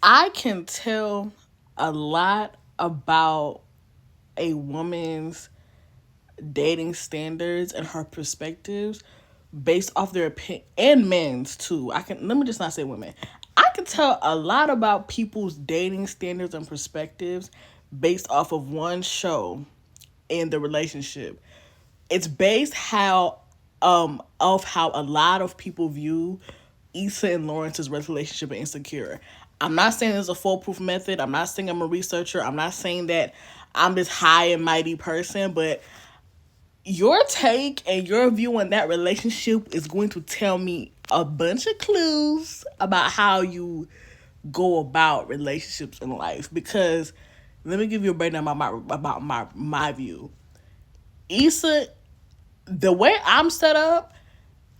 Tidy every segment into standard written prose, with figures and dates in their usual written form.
I can tell a lot about a woman's dating standards and her perspectives based off their opinion, and men's too. Let me just not say women. I can tell a lot about people's dating standards and perspectives based off of one show in the relationship. It's based how of how a lot of people view Issa and Lawrence's relationship and Insecure. I'm not saying it's a foolproof method. I'm not saying I'm a researcher. I'm not saying that I'm this high and mighty person, but your take and your view on that relationship is going to tell me a bunch of clues about how you go about relationships in life. Because let me give you a breakdown about my view. Issa, the way I'm set up,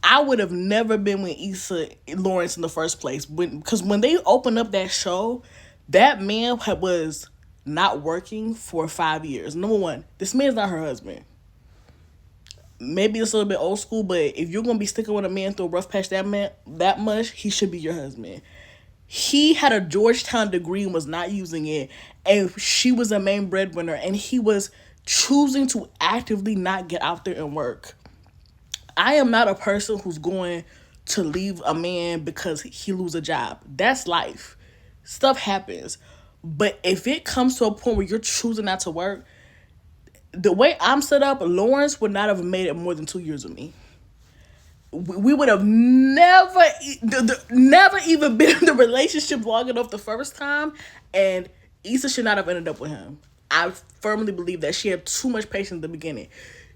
I would have never been with Issa Lawrence in the first place. Because when they opened up that show, that man was not working for 5 years. Number one, this man's not her husband. Maybe it's a little bit old school, but if you're gonna be sticking with a man through a rough patch that much, he should be your husband. He had a Georgetown degree and was not using it, and she was a main breadwinner, and he was choosing to actively not get out there and work. I am not a person who's going to leave a man because he lose a job. That's life. Stuff happens. But if it comes to a point where you're choosing not to work, the way I'm set up, Lawrence would not have made it more than 2 years with me. We would have never even been in the relationship long enough the first time, and Issa should not have ended up with him. I firmly believe that she had too much patience at the beginning.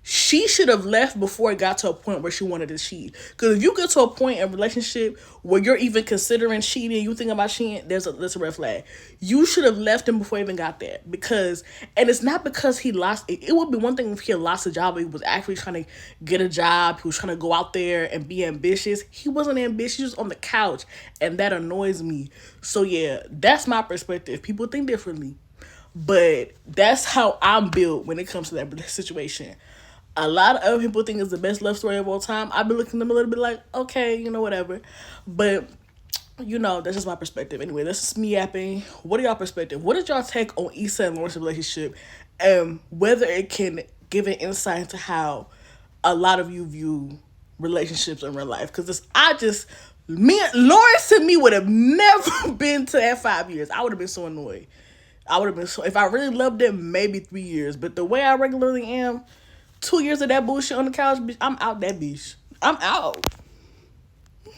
She should have left before it got to a point where she wanted to cheat. Because if you get to a point in a relationship where you're even considering cheating, you think about cheating, that's a red flag. You should have left him before he even got there. And it's not because he lost. It would be one thing if he had lost a job, but he was actually trying to get a job. He was trying to go out there and be ambitious. He wasn't ambitious. He was on the couch, and that annoys me. So yeah, that's my perspective. People think differently, but that's how I'm built when it comes to that situation. A lot of other people think it's the best love story of all time. I've been looking at them a little bit like, okay, whatever. But, that's just my perspective. Anyway, this is me yapping. What are y'all perspective? What is y'all take on Issa and Lawrence's relationship? And whether it can give an insight into how a lot of you view relationships in real life. Because Lawrence and me would have never been to that 5 years. I would have been so annoyed. If I really loved him, maybe 3 years. But the way I regularly am, 2 years of that bullshit on the couch, bitch, I'm out that bitch. I'm out.